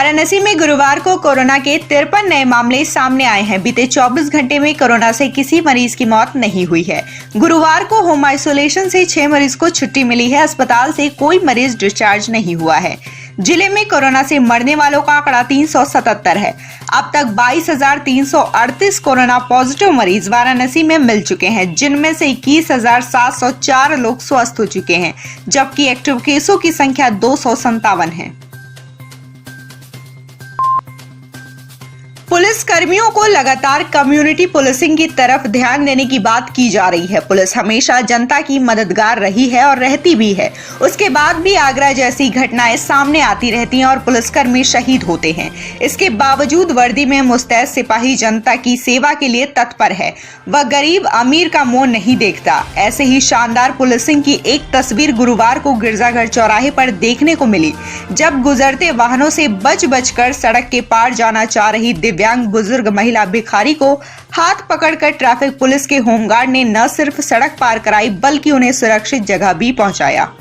वाराणसी में गुरुवार को कोरोना के 53 नए मामले सामने आए हैं। बीते 24 घंटे में कोरोना से किसी मरीज की मौत नहीं हुई है। गुरुवार को होम आइसोलेशन से 6 मरीज को छुट्टी मिली है। अस्पताल से कोई मरीज डिस्चार्ज नहीं हुआ है। जिले में कोरोना से मरने वालों का आंकड़ा 377 है। अब तक 22,338 कोरोना पॉजिटिव मरीज वाराणसी में मिल चुके हैं, जिनमें से 21,704 लोग स्वस्थ हो चुके हैं, जबकि एक्टिव केसों की संख्या 257 है। पुलिस कर्मियों को लगातार कम्युनिटी पुलिसिंग की तरफ ध्यान देने की बात की जा रही है। पुलिस हमेशा जनता की मददगार रही है और रहती भी है। उसके बाद भी आगरा जैसी घटनाएं सामने आती रहती हैं और पुलिसकर्मी शहीद होते हैं। इसके बावजूद वर्दी में मुस्तैद सिपाही जनता की सेवा के लिए तत्पर है। वह गरीब अमीर का मुंह नहीं देखता। ऐसे ही शानदार पुलिसिंग की एक तस्वीर गुरुवार को गिरजाघर चौराहे पर देखने को मिली, जब गुजरते वाहनों से बच-बच कर सड़क के पार जाना चाह रही दिव्यांग बुजुर्ग महिला भिखारी को हाथ पकड़कर ट्रैफिक पुलिस के होमगार्ड ने न सिर्फ सड़क पार कराई, बल्कि उन्हें सुरक्षित जगह भी पहुंचाया।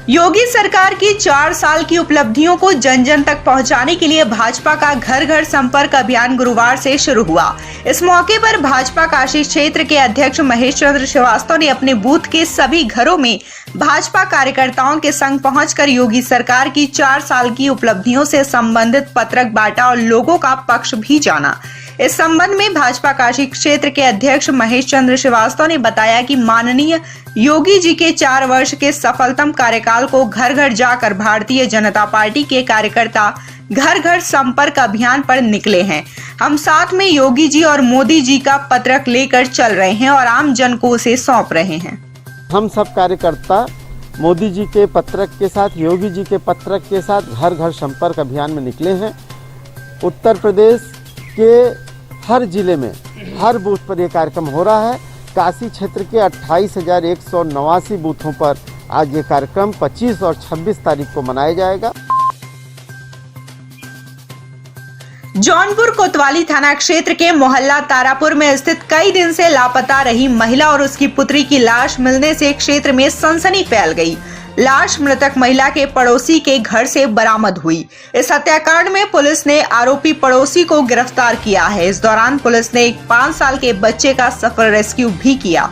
योगी सरकार की 4 साल की उपलब्धियों को जन जन तक पहुंचाने के लिए भाजपा का घर घर संपर्क अभियान गुरुवार से शुरू हुआ। इस मौके पर भाजपा काशी क्षेत्र के अध्यक्ष महेश चंद्र श्रीवास्तव ने अपने बूथ के सभी घरों में भाजपा कार्यकर्ताओं के संग पहुंचकर योगी सरकार की 4 साल की उपलब्धियों से संबंधित पत्रक बांटा और लोगों का पक्ष भी जाना। इस संबंध में भाजपा काशी क्षेत्र के अध्यक्ष महेश चंद्र श्रीवास्तव ने बताया कि माननीय योगी जी के 4 वर्ष के सफलतम कार्यकाल को घर घर जाकर भारतीय जनता पार्टी के कार्यकर्ता घर घर संपर्क अभियान पर निकले हैं। हम साथ में योगी जी और मोदी जी का पत्रक लेकर चल रहे हैं और आम जन को उसे सौंप रहे हैं। हम सब कार्यकर्ता मोदी जी के पत्रक के साथ, योगी जी के पत्रक के साथ घर घर संपर्क अभियान में निकले हैं। उत्तर प्रदेश के हर जिले में हर बूथ पर यह कार्यक्रम हो रहा है। काशी क्षेत्र के 28,189 बूथों पर आज ये कार्यक्रम 25 और 26 तारीख को मनाया जाएगा। जौनपुर कोतवाली थाना क्षेत्र के मोहल्ला तारापुर में स्थित कई दिन से लापता रही महिला और उसकी पुत्री की लाश मिलने से क्षेत्र में सनसनी फैल गई। लाश मृतक महिला के पड़ोसी के घर से बरामद हुई। इस हत्याकांड में पुलिस ने आरोपी पड़ोसी को गिरफ्तार किया है। इस दौरान पुलिस ने एक 5 साल के बच्चे का सफल रेस्क्यू भी किया।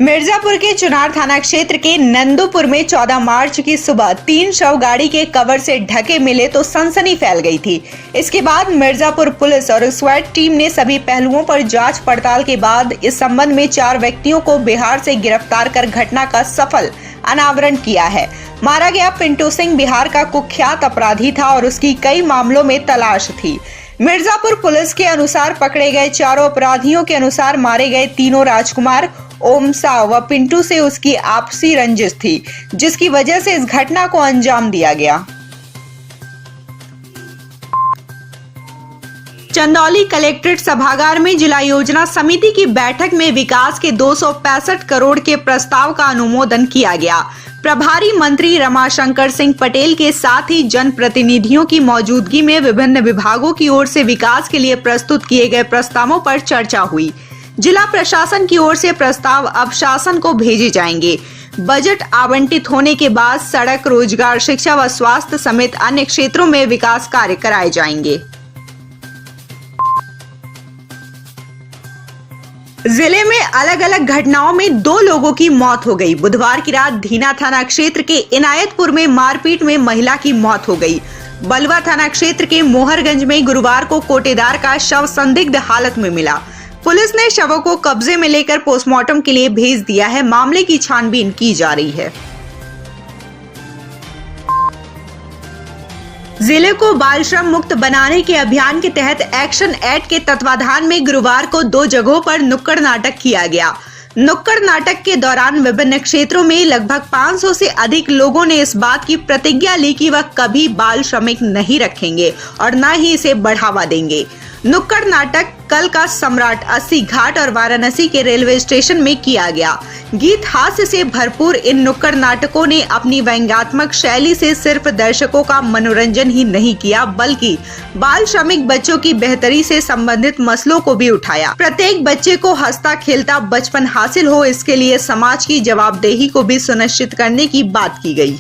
मिर्जापुर के चुनार थाना क्षेत्र के नंदूपुर में 14 मार्च की सुबह 3 शव गाड़ी के कवर से ढके मिले तो सनसनी फैल गई थी। इसके बाद मिर्जापुर पुलिस और स्क्वाड टीम ने सभी पहलुओं पर जांच पड़ताल के बाद इस संबंध में 4 व्यक्तियों को बिहार से गिरफ्तार कर घटना का सफल अनावरण किया है। मारा गया पिंटू सिंह बिहार का कुख्यात अपराधी था और उसकी कई मामलों में तलाश थी। मिर्जापुर पुलिस के अनुसार पकड़े गए 4 अपराधियों के अनुसार मारे गए तीनों राजकुमार, ओम साव व पिंटू से उसकी आपसी रंजिश थी, जिसकी वजह से इस घटना को अंजाम दिया गया। चंदौली कलेक्ट्रेट सभागार में जिला योजना समिति की बैठक में विकास के 265 करोड़ के प्रस्ताव का अनुमोदन किया गया। प्रभारी मंत्री रमाशंकर सिंह पटेल के साथ ही जनप्रतिनिधियों की मौजूदगी में विभिन्न विभागों की ओर से विकास के लिए प्रस्तुत किए गए प्रस्तावों पर चर्चा हुई। जिला प्रशासन की ओर से प्रस्ताव अब शासन को भेजे जाएंगे। बजट आवंटित होने के बाद सड़क, रोजगार, शिक्षा व स्वास्थ्य समेत अन्य क्षेत्रों में विकास कार्य कराए जाएंगे। जिले में अलग अलग घटनाओं में 2 लोगों की मौत हो गई। बुधवार की रात धीना थाना क्षेत्र के इनायतपुर में मारपीट में महिला की मौत हो गई। बलवा थाना क्षेत्र के मोहरगंज में गुरुवार को कोटेदार का शव संदिग्ध हालत में मिला। पुलिस ने शवों को कब्जे में लेकर पोस्टमार्टम के लिए भेज दिया है। मामले की छानबीन की जा रही है। जिले को बाल श्रम मुक्त बनाने के अभियान के तहत एक्शन एड के तत्वाधान में गुरुवार को 2 जगहों पर नुक्कड़ नाटक किया गया। नुक्कड़ नाटक के दौरान विभिन्न क्षेत्रों में लगभग 500 से अधिक लोगों ने इस बात की प्रतिज्ञा ली कि वह कभी बाल श्रमिक नहीं रखेंगे और न ही इसे बढ़ावा देंगे। नुक्कड़ नाटक कल का सम्राट, 80 घाट और वाराणसी के रेलवे स्टेशन में किया गया। गीत हास्य से भरपूर इन नुक्कड़ नाटकों ने अपनी व्यंग्यात्मक शैली से सिर्फ दर्शकों का मनोरंजन ही नहीं किया, बल्कि बाल श्रमिक बच्चों की बेहतरी से संबंधित मसलों को भी उठाया। प्रत्येक बच्चे को हंसता खेलता बचपन हासिल हो, इसके लिए समाज की जवाबदेही को भी सुनिश्चित करने की बात की गई।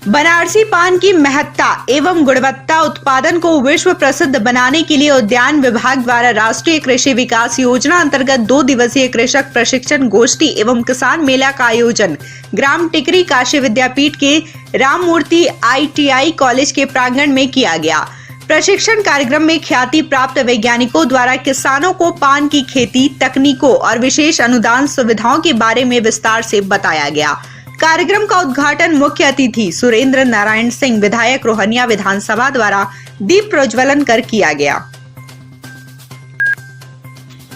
बनारसी पान की महत्ता एवं गुणवत्ता उत्पादन को विश्व प्रसिद्ध बनाने के लिए उद्यान विभाग द्वारा राष्ट्रीय कृषि विकास योजना अंतर्गत 2 दिवसीय कृषक प्रशिक्षण गोष्ठी एवं किसान मेला का आयोजन ग्राम टिकरी काशी विद्यापीठ के राममूर्ति ITI कॉलेज के प्रांगण में किया गया। प्रशिक्षण कार्यक्रम में ख्याति प्राप्त वैज्ञानिकों द्वारा किसानों को पान की खेती, तकनीकों और विशेष अनुदान सुविधाओं के बारे में विस्तार से बताया गया। कार्यक्रम का उद्घाटन मुख्य अतिथि सुरेंद्र नारायण सिंह, विधायक रोहनिया विधानसभा द्वारा दीप प्रज्वलन कर किया गया।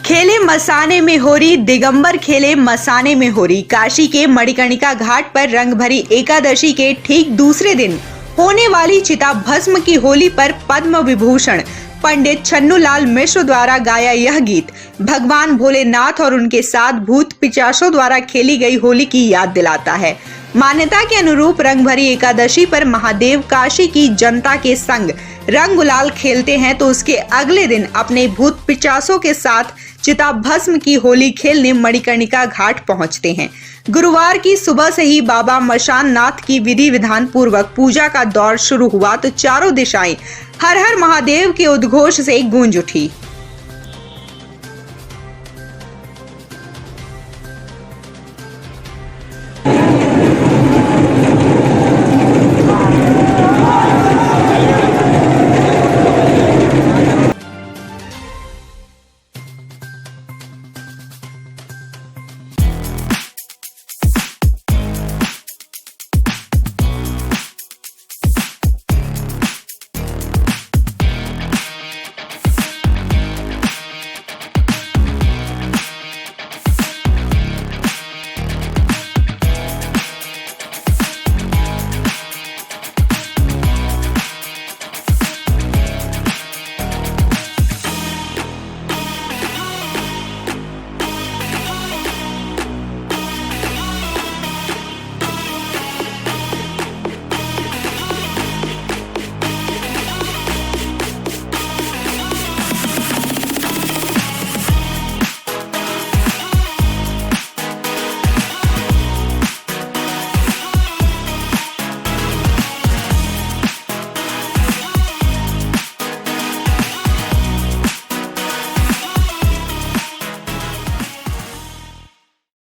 खेले मसाने में होरी, दिगंबर खेले मसाने में होरी। काशी के मणिकर्णिका घाट पर रंग भरी एकादशी के ठीक दूसरे दिन होने वाली चिता भस्म की होली पर पद्म विभूषण पंडित छन्नूलाल मिश्र द्वारा गाया यह गीत भगवान भोलेनाथ और उनके साथ भूत पिशाचों द्वारा खेली गई होली की याद दिलाता है। मान्यता के अनुरूप रंग भरी एकादशी पर महादेव काशी की जनता के संग रंग गुलाल खेलते हैं, तो उसके अगले दिन अपने भूत पिशाचों के साथ चिता भस्म की होली खेलने मणिकर्णिका घाट पहुंचते हैं। गुरुवार की सुबह से ही बाबा मशान नाथ की विधि विधान पूर्वक पूजा का दौर शुरू हुआ, तो चारों दिशाएं हर हर महादेव के उद्घोष से गूंज उठी।